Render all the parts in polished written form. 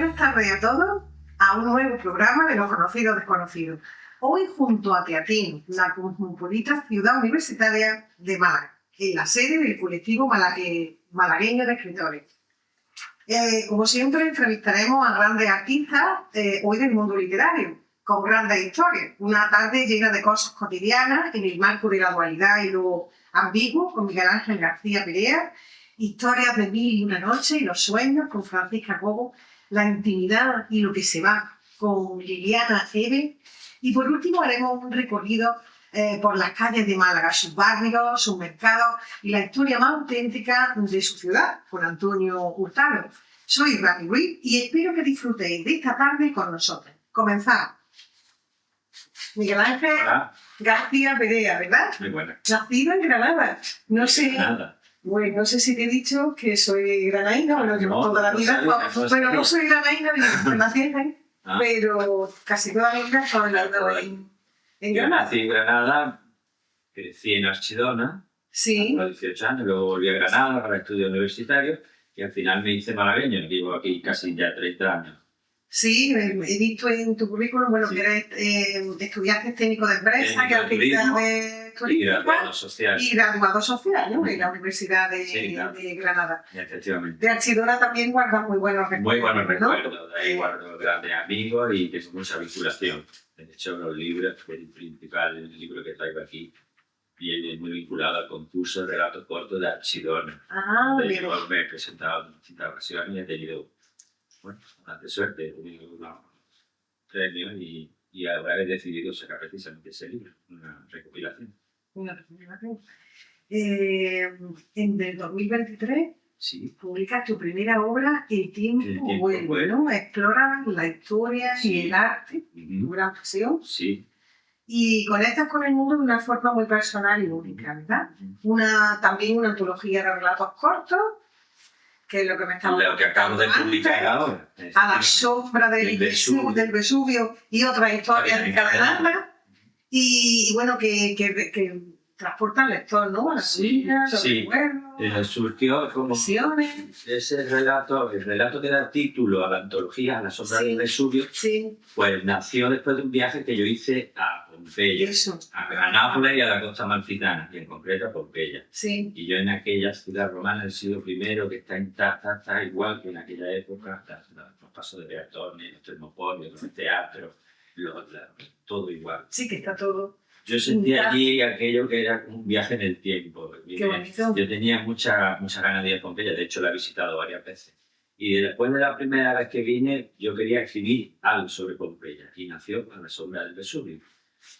Buenas tardes a todos a un nuevo programa de Lo Conocido Desconocido. Hoy junto a Teatín, la cosmopolita ciudad universitaria de Málaga, en la sede del colectivo malagueño de escritores. Como siempre, entrevistaremos a grandes artistas hoy del mundo literario, con grandes historias. Una tarde llena de cosas cotidianas en el marco de la dualidad y lo ambiguo, con Miguel Ángel García Perea, historias de mil y una noche y los sueños, con Francisca Cobo, la intimidad y lo que se va, con Liliana Eve. Y por último haremos un recorrido por las calles de Málaga, sus barrios, sus mercados y la historia más auténtica de su ciudad, con Antonio Hurtado. Soy Rani Ruiz y espero que disfrutéis de esta tarde con nosotros. Comenzamos. Miguel Ángel García Perea, ¿verdad? Muy buena. Nacido en Granada. No sé. Nada. Bueno, no sé si te he dicho que soy granaína, bueno, yo No, toda la vida. Bueno, no soy granaína, nací ahí, pero casi toda mi vida he vivido en Yo Granada. nací en Granada, crecí en Archidona, Sí, a los 18 años, luego volví a Granada para estudios universitarios y al final me hice malagueño, vivo aquí casi ya 30 años. sí, he visto en tu currículum, bueno, Sí. que eres estudiante técnico de empresa, que Técnico de turismo actividades Y turísticas graduado social. y graduado social, ¿no? En la Universidad Sí, claro. de Granada. Efectivamente. De Archidona también guardas muy buenos recuerdos. Muy buenos ¿no? recuerdos, de ahí guardo grandes amigos y tengo mucha vinculación. De hecho, los libros, el principal el libro que traigo aquí, viene muy vinculado al concurso de relatos cortos de Archidona. Ah, De bien. hecho, me he presentado en distintas ocasiones y he tenido bastante suerte, he tenido unos premios y ahora he decidido sacar precisamente ese libro, una recopilación. Una recomendación. En el 2023 Sí, publicas tu primera obra, El tiempo, El tiempo vuelve, vuelve. ¿no? Exploras la historia y Sí. el arte, tu Ujú. gran pasión, Sí. y conectas con el mundo de una forma muy personal y única, ¿verdad? También una antología de relatos cortos, que es lo que me estamos Lo que acabo de contando publicar antes, ahora. A la sombra del Vesubio y otras historias encadenadas. Y bueno, que transporta al lector, ¿no? A la Sí, vida, los sí. recuerdos, Surgió como emociones. ese relato, el relato que da título a la antología, A la sombra Sí. del Vesubio, Sí, pues nació después de un viaje que yo hice a Pompeya, eso. a Nápoles y a la costa amalfitana, y en concreto a Pompeya. Sí, Y yo en aquella ciudad romana del siglo I, que está intacta, está igual que en aquella época, los pasos de peatones, los termopolios, los teatros, todo igual. sí, que está todo. Yo sentí allí aquello que era un viaje en el tiempo. Qué bonito. Yo tenía mucha ganas de ir a Pompeya, de hecho la he visitado varias veces. Y después de la primera vez que vine, yo quería escribir algo sobre Pompeya y nació A la sombra del Vesubio.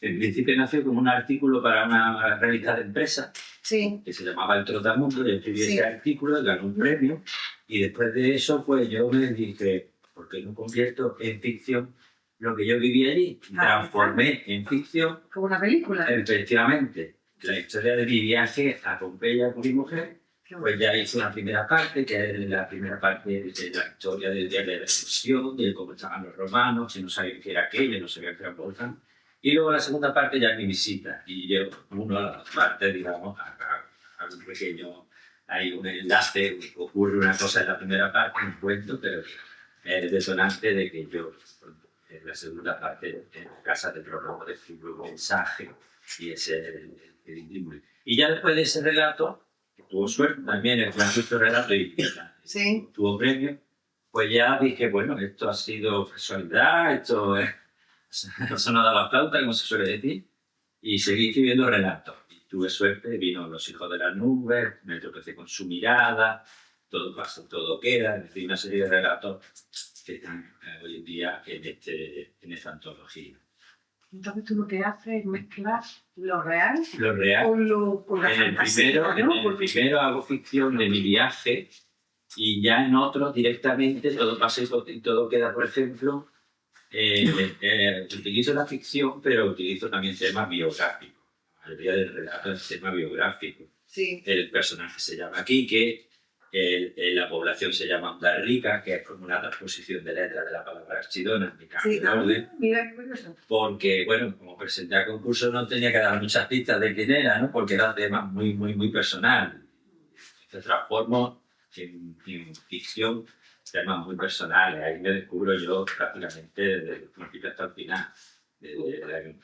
En principio nació como un artículo para una revista de empresa Sí, que se llamaba El Trotamundo, yo escribí Sí. ese artículo, ganó un premio y después de eso pues yo me dije, ¿por qué no convierto en ficción lo que yo viví allí? Y transformé en ficción, como una película. efectivamente, la historia de mi viaje a Pompeya con mi mujer. Qué Pues ya hice una primera parte, que es la primera parte de la historia de la destrucción, de cómo estaban los romanos, que no sabían qué era aquello, no sabían qué era Volcán. Y luego la segunda parte ya es mi visita. Y yo uno a la parte, digamos, a un pequeño, hay un enlace, ocurre una cosa en la primera parte, un cuento, pero es detonante de que yo, en la segunda parte, en casa de propongo de escribir un mensaje y ese es el índole. Y ya después de ese relato, que tuvo suerte también, el gran relato y Sí. tuvo premio, pues ya dije, bueno, esto ha sido casualidad, esto es... Eso no da la flauta, como se suele decir, y seguí escribiendo relatos. Y tuve suerte, vino Los hijos de las nubes, me tropecé con su mirada, todo pasa, todo queda, es decir, una serie de relatos que están hoy en día en esta antología. Entonces tú lo que haces es mezclar lo real Lo real, con la en el fantasía, ¿no? en el primero hago ficción de mi viaje y ya en otro directamente todo pasa y todo queda, por ejemplo, utilizo la ficción, pero utilizo también temas biográficos. La mayoría del relato es tema biográfico. Sí. El personaje se llama Quique, la población se llama Onda Rica, que es como una transposición de letras de la palabra Archidona, mi cambio Sí, de orden, mira qué curioso. porque, bueno, como presenté al concurso no tenía que dar muchas pistas de quién era, ¿no? Porque era un tema muy personal. Se transformó en ficción temas muy personales. Ahí me descubro yo prácticamente desde el principio hasta el final.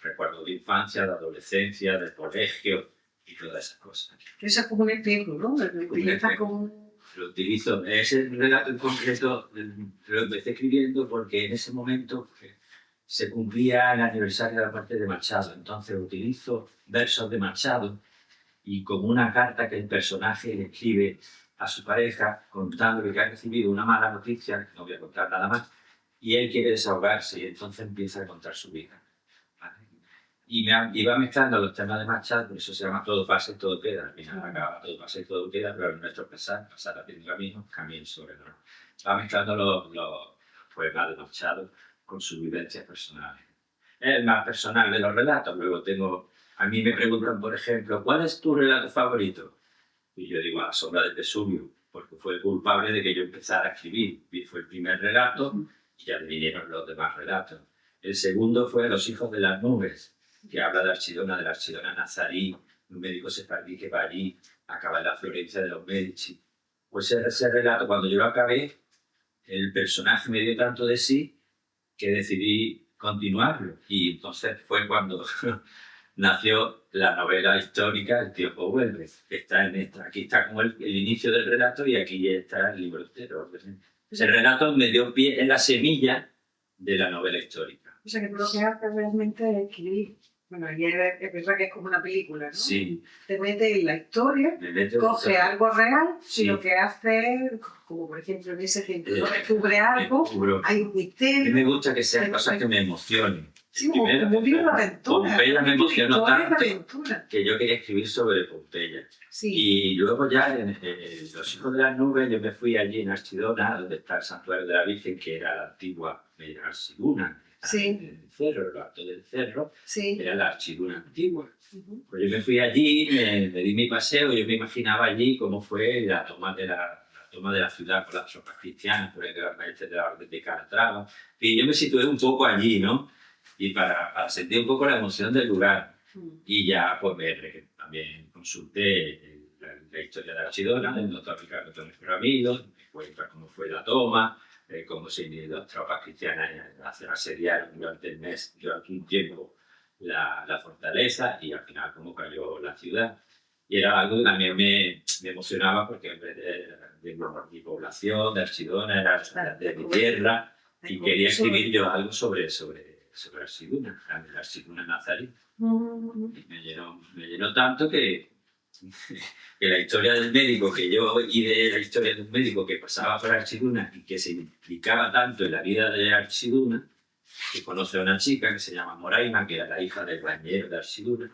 Recuerdo de infancia, de adolescencia, del colegio y todas esas cosas. Eso es como un espejo, ¿no? Lo utilizas como... Lo utilizo. Ese relato en concreto lo empecé escribiendo porque en ese momento se cumplía el aniversario de la muerte de Machado. Entonces utilizo versos de Machado y como una carta que el personaje le escribe a su pareja contándole que ha recibido una mala noticia, que no voy a contar nada más, y él quiere desahogarse y entonces empieza a contar su vida. ¿Vale? Y va mezclando los temas de Machado, por eso se llama Todo pasa y todo queda. Al final acaba Todo pasa y todo queda, pero en nuestro pasar haciendo camino, camino sobre lo. Va mezclando los poemas de Machado con sus vivencias personales. Es el más personal de los relatos. Luego a mí me preguntan, por ejemplo, ¿cuál es tu relato favorito? Y yo digo, A la sombra del Vesubio, porque fue el culpable de que yo empezara a escribir. Y fue el primer relato y ya vinieron los demás relatos. El segundo fue Los hijos de las nubes, que habla de la Archidona Nazarí, un médico sefardí que va allí, acaba en la Florencia de los Medici. Pues ese relato, cuando yo lo acabé, el personaje me dio tanto de sí que decidí continuarlo. Y entonces fue cuando nació la novela histórica El tiempo vuelve. Está en esta. Aquí está como el inicio del relato y aquí está el libro entero. El relato me dio pie en la semilla de la novela histórica. O sea, que tú lo que haces realmente es escribir. Bueno, y es verdad que es como una película, ¿no? Sí. Te metes en la historia, coge algo real y lo que hace, como por ejemplo en ese ejemplo, descubre algo, hay un misterio. A mí me gusta que sean cosas que me emocionen. Sí, como un libro de aventura. Pompeya me emocionó tanto aventura. que yo quería escribir sobre Pompeya. Sí. Y luego ya en Los hijos de las nubes yo me fui allí en Archidona, donde está el santuario de la Virgen, que era la antigua Archiduna. Sí. El cerro, el alto del cerro, sí. Era la Archiduna antigua. Pues yo me fui allí, me di mi paseo, yo me imaginaba allí cómo fue la toma de la ciudad por las tropas cristianas, por el gran maestre de la Orden de Calatrava. Y yo me situé un poco allí, ¿no? Y para sentir un poco la emoción del lugar. Y ya pues también consulté la historia de Archidona, del doctor Ricardo Torres Ramiro, me cuenta cómo fue la toma, cómo se las tropas cristianas asediaron durante un tiempo la fortaleza y al final cómo cayó la ciudad. Y era algo que también me emocionaba porque en vez de mi población, de Archidona, era de mi tierra y quería escribir yo algo sobre Archiduna, la Archiduna Nazarí. Y me llenó tanto que la historia del médico que yo y de la historia de un médico que pasaba por Archiduna y que se implicaba tanto en la vida de Archiduna, que conoce a una chica que se llama Moraima, que era la hija del bañero de Archiduna,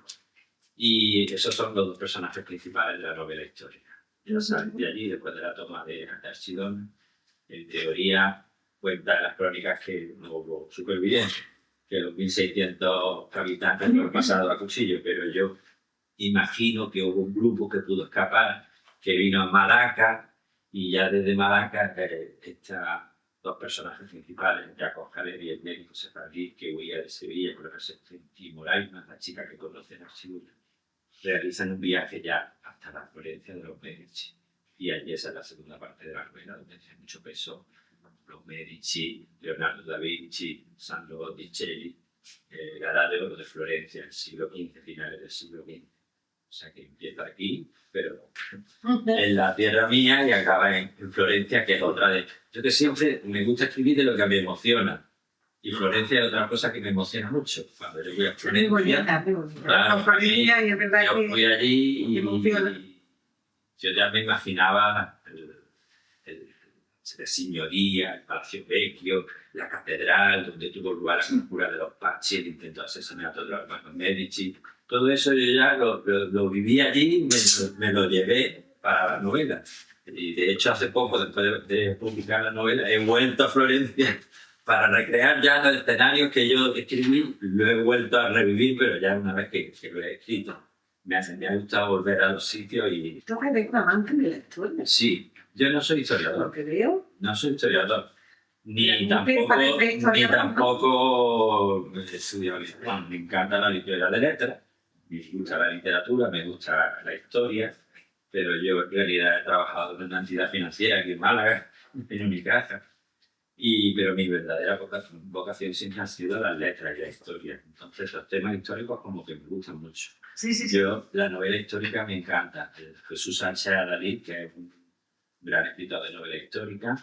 y esos son los dos personajes principales de la novela histórica. Ya salen de allí después de la toma de Archidona. En teoría cuenta las crónicas que no hubo supervivientes, que los 1.600 habitantes lo han pasado a cuchillo, pero yo imagino que hubo un grupo que pudo escapar, que vino a Malaca, y ya desde Malaca están dos personajes principales, Jacob Jaler y el médico sefardí que huía de Sevilla con la persecución, y Moraima, la chica que conoce en Archiduna, realizan un viaje ya hasta la Florencia de los Medici. Y allí esa es la segunda parte de la novela, donde tiene mucho peso los Medici, Leonardo da Vinci, Sandro Botticelli, la Edad de Oro de Florencia, el siglo XV, finales del siglo XX. O sea que empieza aquí, pero en la tierra mía y acaba en Florencia, que es otra de... Yo que siempre me gusta escribir de lo que me emociona. Y Florencia es otra cosa que me emociona mucho. Cuando yo voy a Florencia... Muy bonita, muy bonita. Claro, Florencia, y es verdad yo que... fui allí y emociona. yo ya me imaginaba la signoría, el Palacio Vecchio, la catedral donde tuvo lugar la conjura de los Pazzi, el intento de asesinato de los hermanos Medici. Todo eso yo ya lo viví allí y me lo llevé para la novela. Y de hecho hace poco, después de publicar la novela, he vuelto a Florencia para recrear ya los escenarios que yo escribí. Lo he vuelto a revivir, pero ya una vez que lo he escrito. Me ha gustado volver a los sitios y... ¿Tú eres un amante de la historia? Sí, yo no soy historiador. Lo que veo. No soy historiador. Ni Pero tampoco he estudiado literatura. Me encanta la literatura de letras, me gusta la literatura, me gusta la historia, pero yo en realidad he trabajado en una entidad financiera aquí en Málaga en mi casa. Pero mi verdadera vocación siempre ha sido las letras y la historia. Entonces los temas históricos como que me gustan mucho. Sí, sí, sí. Yo, la novela histórica me encanta. Jesús Sánchez Adalid, que es un gran escritor de novela histórica,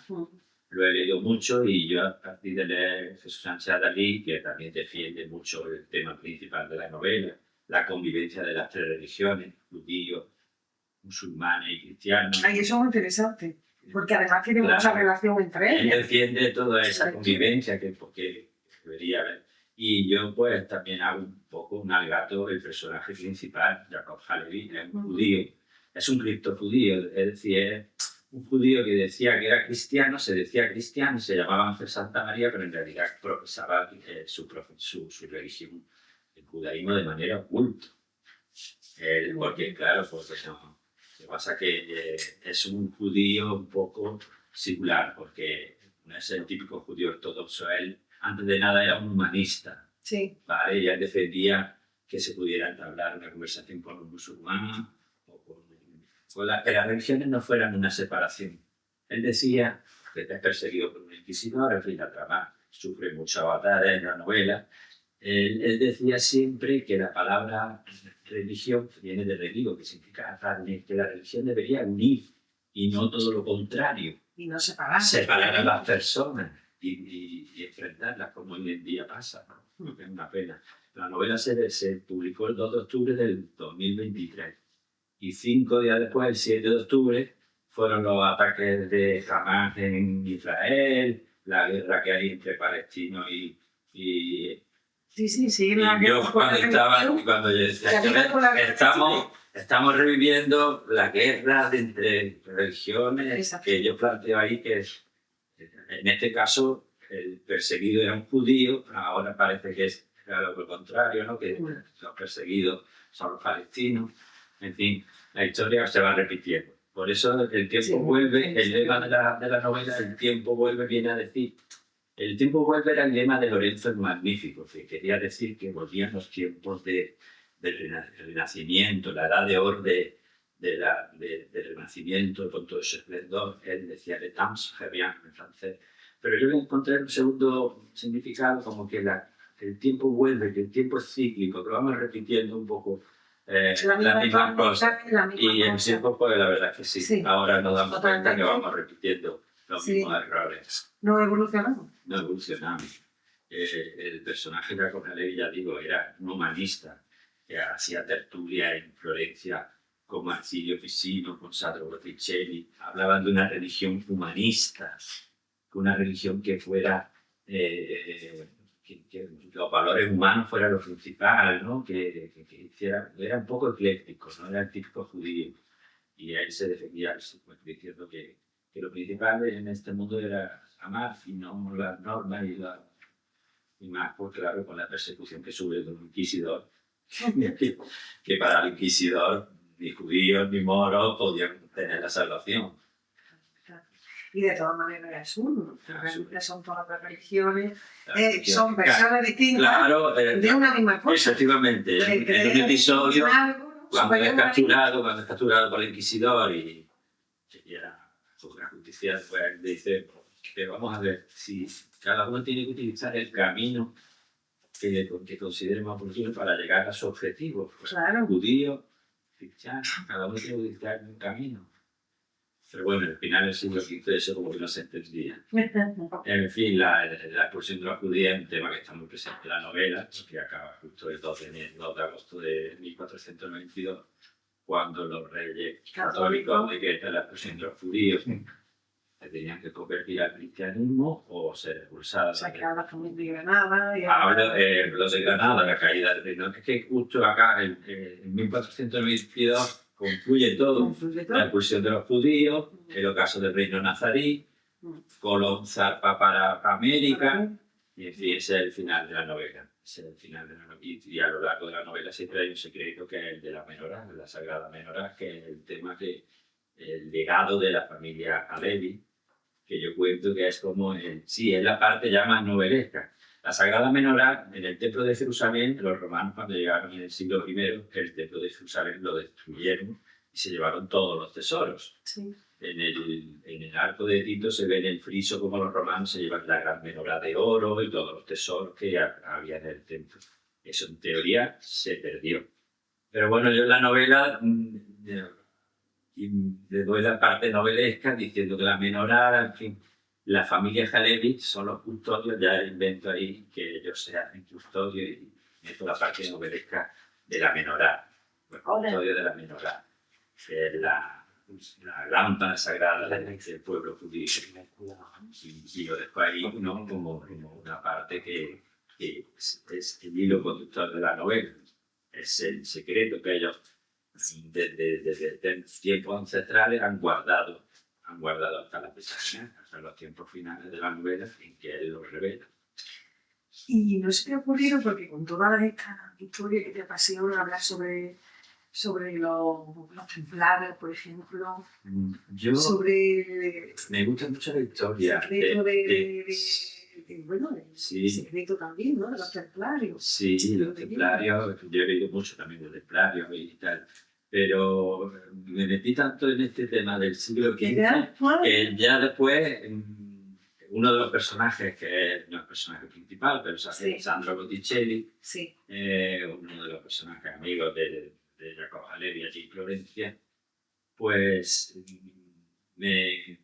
lo he leído mucho y yo a partir de leer Jesús Sánchez Adalid, que también defiende mucho el tema principal de la novela, la convivencia de las tres religiones, judíos, musulmanes y cristianos. Ay, eso es muy interesante, porque además tiene Claro. mucha relación entre Él ellas. defiende toda esa Sí. convivencia que debería haber. Y yo pues también hago un poco un alegato el personaje principal, Jacob Halevi, es un judío, es un criptojudío, es decir, es un judío que decía que era cristiano, se decía cristiano, se llamaba Ángel Santa María, pero en realidad profesaba su religión, el judaísmo, de manera oculta. Porque claro, pues no. Lo que pasa es que es un judío un poco singular, porque no es el típico judío ortodoxo. Él, antes de nada, era un humanista, Sí. ¿vale? Y él defendía que se pudiera entablar una conversación con un musulmán o que las religiones no fueran una separación. Él decía que es perseguido por un inquisidor, en fin, la trama sufre mucha batalla en la novela. Él decía siempre que la palabra religión viene de religo, que significa carne, que la religión debería unir y no todo lo contrario. Y no separar. Separar a las personas y enfrentarlas, como hoy en día pasa, ¿no? Es una pena. La novela se publicó el 2 de octubre del 2023 y 5 días después, el 7 de octubre, fueron los ataques de Hamas en Israel, la guerra que hay entre palestinos y Sí, sí, sí. y yo cuando yo decía, estamos reviviendo la guerra entre religiones. Exacto. Que yo planteo ahí que en este caso el perseguido era un judío, ahora parece que es lo contrario, ¿no? Que los perseguidos son los palestinos. En fin, la historia se va repitiendo. Por eso el tiempo vuelve, el lema de la novela, el tiempo vuelve, viene a decir. El tiempo vuelve era el lema de Lorenzo el Magnífico, que quería decir que volvían los tiempos del Renacimiento, la edad de oro del Renacimiento, con todo ese esplendor. Él decía le temps revient en francés. Pero yo encontré un segundo significado, como que el tiempo vuelve, que el tiempo es cíclico, que vamos repitiendo un poco la misma cosa. Y el tiempo, pues la verdad es que sí. Sí. Ahora nos damos cuenta que Totalmente. vamos repitiendo los Sí. mismos errores. No evolucionamos. No evolucionamos. El personaje de Jacob Halevi, ya digo, era un humanista, que hacía tertulia en Florencia con Marsilio Ficino, con Sandro Botticelli. Hablaban de una religión humanista, una religión que fuera, que los valores humanos fueran lo principal, ¿no? que era un poco ecléctico, no era el típico judío. Y él se defendía diciendo que lo principal en este mundo era amar y no las normas y más, pues claro, con la persecución que sube de un inquisidor, que para el inquisidor ni judíos ni moros podían tener la salvación. Y de todas maneras es uno. Realmente son todas las religiones, Claro, son versiones distintas claro, de una misma cosa. efectivamente, en un episodio, cuando es capturado por el inquisidor y la justicia, pues dice que vamos a ver si cada uno tiene que utilizar el camino que considere más oportuno para llegar a su objetivo. Pues, Claro. judío, cristiano, cada uno tiene que utilizar un camino. Pero bueno, al final del siglo XV eso como que no se entendía. En fin, la expulsión de los judíos es un tema que está muy presente en la novela, que acaba justo el 2 de agosto de 1492, cuando los reyes católicos decretan la expulsión de los judíos, que tenían que convertir al cristianismo o ser expulsados. O sea, que ahora estamos de Granada. Y Hablo de los de Granada, la caída del reino. Es que justo acá, en 1492, concluye todo. La expulsión de los judíos, el ocaso del reino nazarí, Colón zarpa para América, y en fin, ese es el final de la novela. Y a lo largo de la novela siempre hay un secreto que es el de la menorá, de la Sagrada Menorá, que es el tema el legado de la familia Halevi, que yo cuento que es como, es la parte ya más novelesca. La Sagrada Menorá, en el Templo de Jerusalén, los romanos cuando llegaron en el siglo I, el Templo de Jerusalén lo destruyeron y se llevaron todos los tesoros. Sí. en el arco de Tito se ve en el friso como los romanos se llevan la gran menorá de oro y todos los tesoros que había en el templo. Eso en teoría se perdió. Pero bueno, yo en la novela y le doy la parte novelesca diciendo que la menorá, en fin, la familia Halevi son los custodios, ya invento ahí que ellos se hacen custodios y meto la parte novelesca de la menorá, los custodios de la menorá, que es la lámpara sagrada del pueblo judío. Y yo dejo ahí como una parte que es el hilo conductor de la novela. Es el secreto que ellos desde tiempos ancestrales han guardado hasta la fecha, hasta los tiempos finales de la novela en que él lo revela. Y no se me ha ocurrido, porque con todas estas historias que te apasionan hablar sobre los templarios, por ejemplo, Yo sobre me gusta mucho la historia. Sí. El secreto también, ¿no? De los templarios. Sí, los templarios, yo he leído mucho también de templarios y tal, pero me metí tanto en este tema del siglo XV que ya después uno de los personajes, que no es el personaje principal, pero es Sandro Botticelli, uno de los personajes amigos de Jacob Halevi allí en Florencia, pues me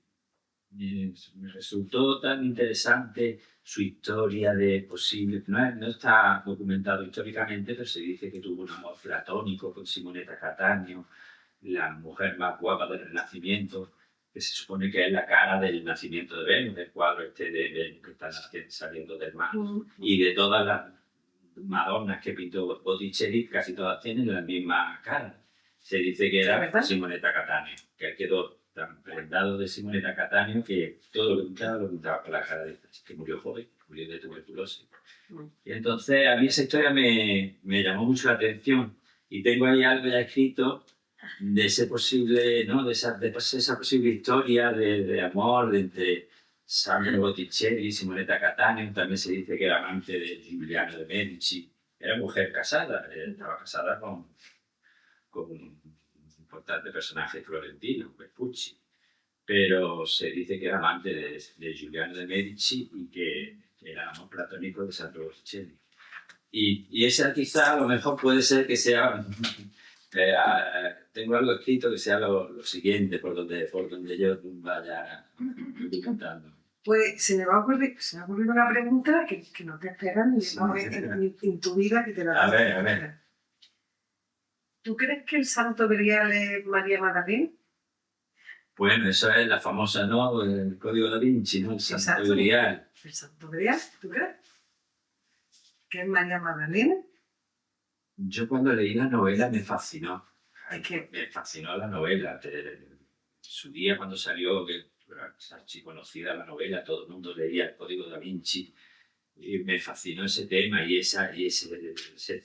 resultó tan interesante su historia de posible, no está documentado históricamente, pero se dice que tuvo un amor platónico con Simonetta Cattaneo, la mujer más guapa del Renacimiento, que se supone que es la cara del nacimiento de Venus, del cuadro este de Venus que está saliendo del mar, y de todas las Madonas que pintó Botticelli, casi todas tienen la misma cara. Se dice que era Simonetta Cattaneo, que él quedó tan prendado de Simonetta Cattaneo que todo lo pintaba con la cara de esta, que murió joven, murió de tuberculosis. Y entonces a mí esa historia me llamó mucho la atención y tengo ahí algo ya escrito de ese posible, ¿no? de esa posible historia de amor entre Sandro Botticelli y Simonetta Cattaneo. También se dice que era amante de Giuliano de Medici. Era mujer casada, estaba casada con un importante personaje florentino, Vespucci. Pero se dice que era amante de Giuliano de Medici y que era amor platónico de Sandro Botticelli. Y esa quizá a lo mejor puede ser que sea... tengo algo escrito que sea lo siguiente por donde yo vaya contando. Pues se me ha ocurrido una pregunta que no te esperan en tu vida que te la hago. A ver. ¿Tú crees que el santo grial es María Magdalena? Bueno, eso es la famosa, ¿no? El código da Vinci, ¿no? El santo grial. ¿El santo grial? ¿Tú crees? ¿Que es María Magdalena? Yo cuando leí la novela me fascinó. ¿Qué? Me fascinó la novela. Su día cuando salió, que era archiconocida la novela, todo el mundo leía el código da Vinci. Y me fascinó ese tema y ese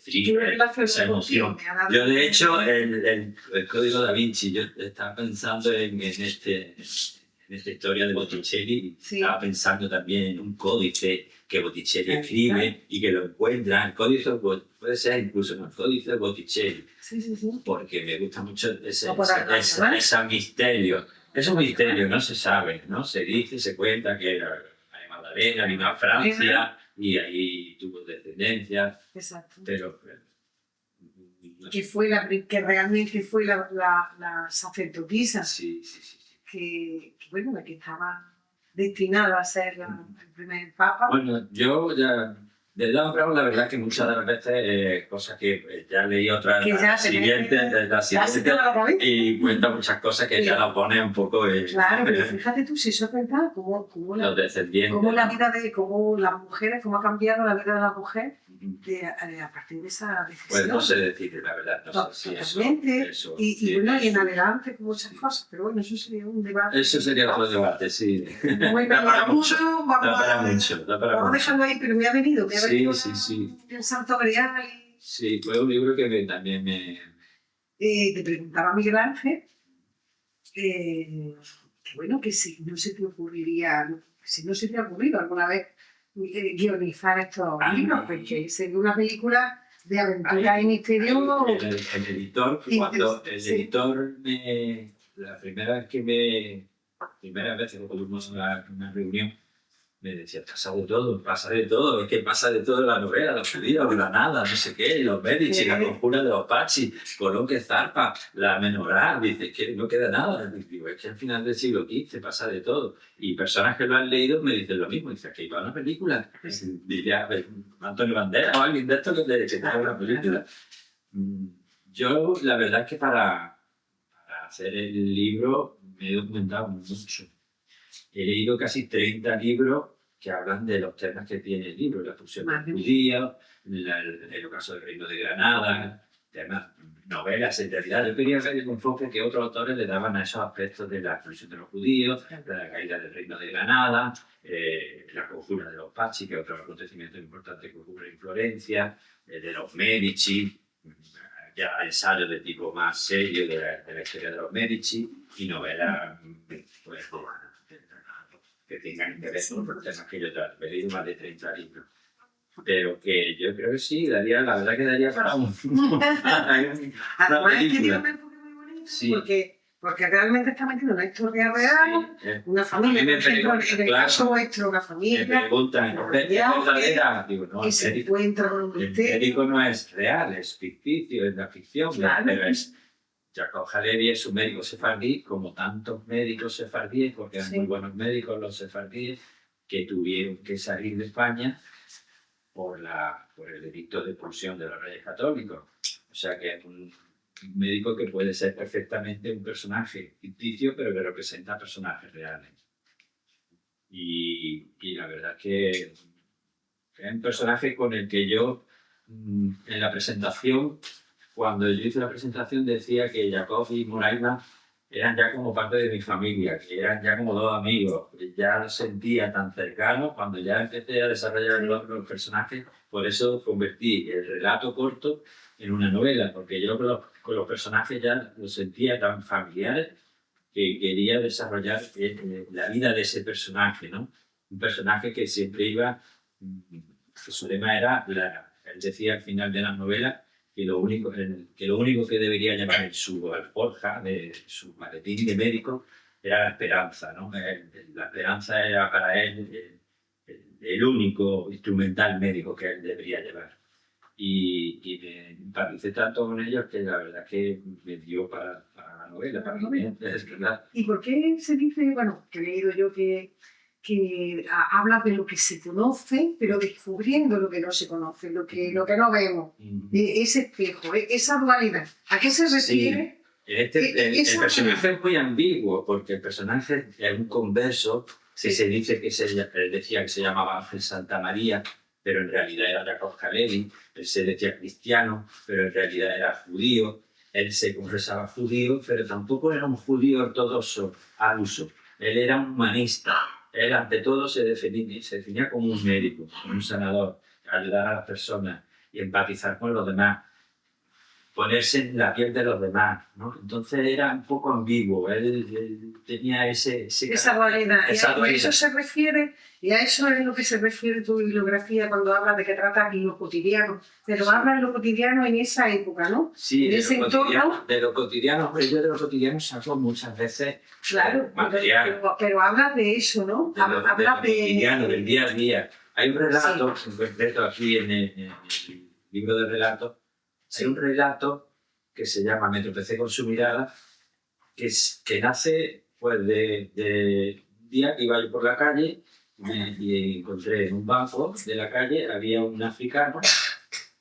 thriller, esa emoción. Yo, de hecho, el código da Vinci, yo estaba pensando en esta historia de Botticelli, estaba pensando también en un códice que Botticelli escribe y que lo encuentra. El códice puede ser incluso el códice de Botticelli, porque me gusta mucho ese misterio. Es un misterio, no se sabe, ¿no? Se dice, se cuenta que era Magdalena vino a Francia y ahí tuvo descendencia. Exacto. Pero que realmente fue la sacerdotisa. Sí. Que estaba destinada a ser el primer papa. Bueno, yo ya... De Dan Brown, la verdad que muchas de las veces, cosas que ya leí otras, la siguiente, y cuenta muchas cosas que ya la pone un poco... Claro, pero fíjate tú, si eso es verdad, cómo los descendientes, cómo la vida cómo las mujeres, cómo ha cambiado la vida de la mujer a partir de esa decisión. Pues no sé decir, la verdad, no sé si eso y en adelante con muchas cosas, pero bueno, eso sería un debate. Eso sería otro debate, sí. Bueno, da para mucho. Vamos dejando ahí, pero me ha venido Sí. El Santo Grial. Sí, fue un libro que también me... Te preguntaba Miguel Ángel que si no se te ocurriría, si no se te ha ocurrido alguna vez guionizar estos libros, porque sería una película de aventura y misterio. El editor, cuando el editor la primera vez que tuvimos una reunión, me decía, pasa de todo, es que pasa de todo en la novela, los judíos, Granada, no sé qué, los Medici, la conjura de los Pazzi, Colón que zarpa, la menorá, dice que no queda nada. Digo, es que al final del siglo XV pasa de todo. Y personas que lo han leído me dicen lo mismo, dicen que iba a una película, diría Antonio Banderas o alguien de estos que te haga una película. Yo, la verdad es que para hacer el libro me he documentado mucho. He leído casi 30 libros que hablan de los temas que tiene el libro, la expulsión de los judíos, el ocaso del Reino de Granada, temas, novelas. En realidad yo quería ver el enfoque que otros autores le daban a esos aspectos de la expulsión de los judíos, de la caída del Reino de Granada, la conjura de los Pazzi, que es otro acontecimiento importante que ocurre en Florencia, de los Medici, ya ensayos de tipo más serio de la historia de los Medici, y novelas pues, que tengan que ver con los temas que yo trato. He leído más de 30 libros. Pero que yo creo que sí, la verdad que daría para una Además, es que tiene película. un enfoque muy bonito, Sí. porque realmente está metido en una historia real, Sí, una familia, por ejemplo, en el caso vuestro, una me familia, preguntan, ¿es verdadera? Digo, no, que se encuentra con un el misterio. médico no es real, es ficticio, es la ficción, Claro. pero es... Jacob Halevi es un médico sefardí, como tantos médicos sefardíes, porque eran muy buenos médicos los sefardíes, que tuvieron que salir de España por el edicto de expulsión de los reyes católicos. O sea que es un médico que puede ser perfectamente un personaje ficticio, pero que representa personajes reales. Y la verdad es que es un personaje con el que yo, en la presentación, cuando yo hice la presentación, decía que Jacob y Moraima eran ya como parte de mi familia, que eran ya como dos amigos, que ya los sentía tan cercanos. Cuando ya empecé a desarrollar los personajes, por eso convertí el relato corto en una novela, porque yo con los personajes ya los sentía tan familiares que quería desarrollar la vida de ese personaje, ¿no? Un personaje que siempre iba, que su lema era, él decía al final de la novela, que lo único que debería llevar en su alforja, de su maletín de médico, era la esperanza, ¿no? La esperanza era para él el único instrumental médico que él debería llevar. Y me empaticé tanto con ellos que la verdad que me dio para la novela, para mí, es verdad. ¿Y por qué se dice, bueno, que he leído yo que habla de lo que se conoce, pero descubriendo lo que no se conoce, lo que no vemos, ese espejo, esa dualidad? ¿A qué se refiere? Sí. El personaje es muy ambiguo, porque el personaje es un converso, que se dice que él decía que se llamaba Ángel Santa María, pero en realidad era Jacob Halevi. Él se decía cristiano, pero en realidad era judío. Él se confesaba judío, pero tampoco era un judío ortodoxo al uso. Él era un humanista. Él, ante todo, se definía como un médico, como un sanador, ayudar a las personas y empatizar con los demás, ponerse en la piel de los demás, ¿no? Entonces era un poco ambiguo. Él tenía esa dualidad. Y a eso es lo que se refiere tu bibliografía cuando habla de que trata lo cotidiano. Pero sí, habla de lo cotidiano en esa época, ¿no? Sí, en ese entorno. De lo cotidiano, pero yo de lo cotidiano saco muchas veces claro, material. Pero habla de eso, ¿no? Habla de lo cotidiano, del día a día. Hay un relato, en concreto aquí en el libro de relatos, hay un relato que se llama Me tropecé con su mirada, que nace pues, de un día que iba yo por la calle y encontré en un banco de la calle, había un africano,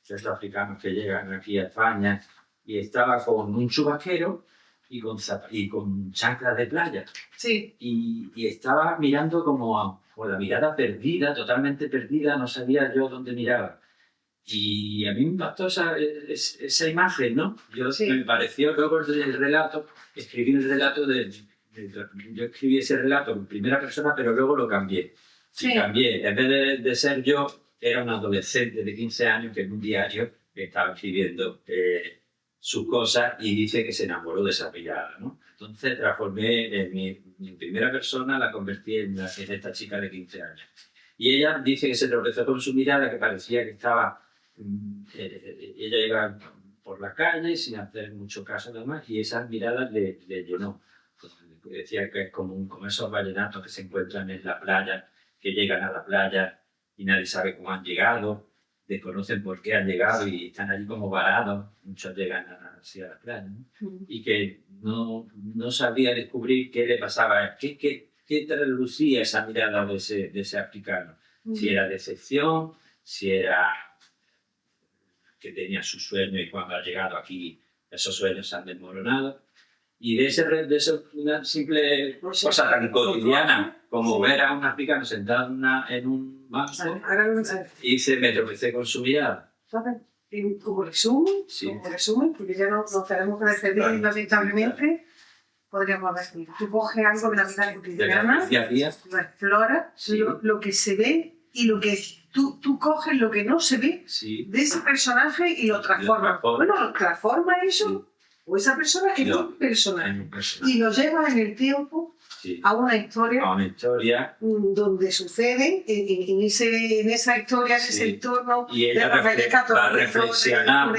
estos africanos que llegan aquí a España, y estaba con un chubasquero y con chanclas de playa. Sí. Y estaba mirando como con la mirada perdida, totalmente perdida, no sabía yo dónde miraba. Y a mí me impactó esa imagen, ¿no? Me pareció, luego el relato, escribí el relato yo escribí ese relato en primera persona, pero luego lo cambié. Sí. Y cambié, en vez de ser yo, era un adolescente de 15 años que en un diario estaba escribiendo sus cosas y dice que se enamoró de esa mirada, ¿no? Entonces transformé mi primera persona, la convertí en esta chica de 15 años. Y ella dice que se tropezó con su mirada, que parecía que estaba... ella iba por la calle sin hacer mucho caso nada más y esas miradas le llenó. Decía que es como esos vallenatos que se encuentran en la playa, que llegan a la playa y nadie sabe cómo han llegado, desconocen por qué han llegado y están allí como varados. Muchos llegan así a la playa, ¿no? Y que no sabía descubrir qué le pasaba, qué traslucía esa mirada de ese africano. Si era decepción, si era que tenía su sueño y cuando ha llegado aquí esos sueños se han desmoronado. Y de eso una simple cosa tan cotidiana como ver a un africano sentado en un banco y me tropecé con su mirada. Como resumen, porque ya nos tenemos que despedir lamentablemente, podríamos decir, tú coges algo de la vida cotidiana, lo exploras, lo que se ve y lo que tú coges lo que no se ve de ese personaje y lo transformas. Bueno, lo transforma eso, o esa persona en un personaje. Y lo llevas en el tiempo a una historia donde sucede en esa historia, en ese entorno y ella va reflexionando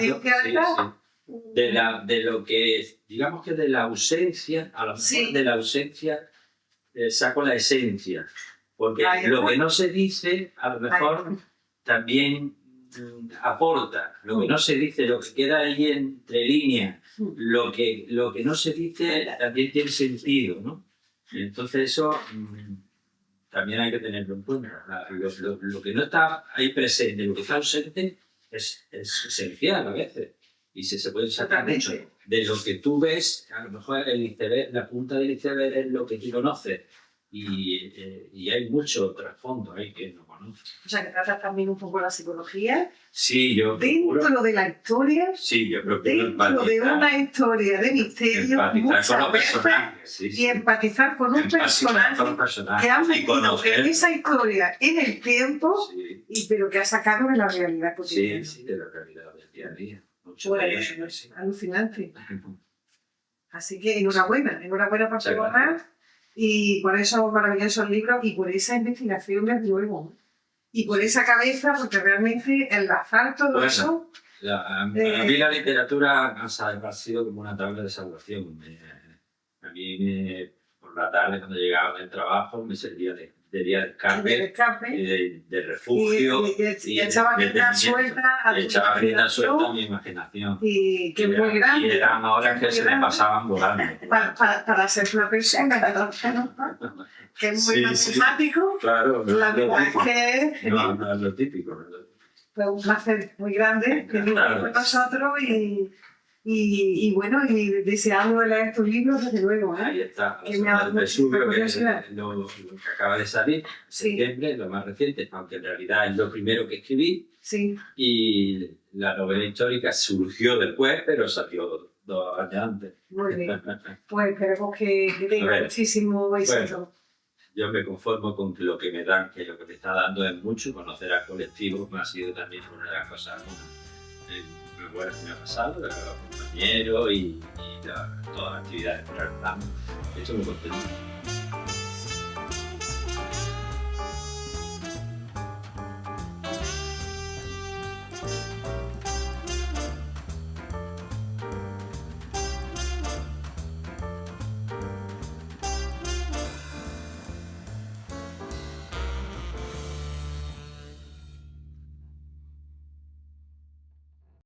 de lo que, digamos que de la ausencia, a lo mejor de la ausencia saco la esencia. Porque lo que no se dice, a lo mejor también aporta. Lo que no se dice, lo que queda ahí entre líneas, lo que no se dice también tiene sentido, ¿no? Entonces eso también hay que tenerlo en cuenta. Lo que no está ahí presente, lo que está ausente, es esencial a veces. Y se puede sacar mucho de lo que tú ves. A lo mejor el iceberg, la punta del iceberg es lo que tú conoces. Y hay mucho trasfondo ahí que no conozco. O sea, que tratas también un poco la psicología. Sí, yo dentro de la historia. Sí, yo creo que dentro de una historia de misterio. Empatizar con los personajes. Y empatizar con un personaje que ha metido en esa historia en el tiempo, pero que ha sacado de la realidad cotidiana. Sí, de la realidad del día a día. Alucinante. Así que enhorabuena por tu obra. Y por esos maravillosos libros y por esa investigación desde luego. Y por esa cabeza, porque realmente enlazar todo eso... A mí la literatura ha sido como una tabla de salvación. A mí por la tarde cuando llegaba del trabajo me servía de día de escape, de refugio. Y echaba rienda suelta a mi imaginación. Y que es muy grande. Y eran horas que se me pasaban volando. Para ser una persona que es muy matemático, claro, la verdad es que no es lo típico. Fue un placer muy grande tener con nosotros y bueno, y deseando leer tus libros, desde luego. Ahí está, que me ha dado muchísima curiosidad. Lo que acaba de salir, en septiembre, lo más reciente, aunque en realidad es lo primero que escribí. Y la novela histórica surgió después, pero salió 2 años antes. Muy bien. Pues esperemos que tenga muchísimo éxito. Bueno, yo me conformo con lo que me dan, que lo que me está dando es mucho. Conocer al colectivo me ha sido también una de las cosas muy buenas que me ha pasado, los compañeros y todas las actividades que realizamos. Estoy muy contento.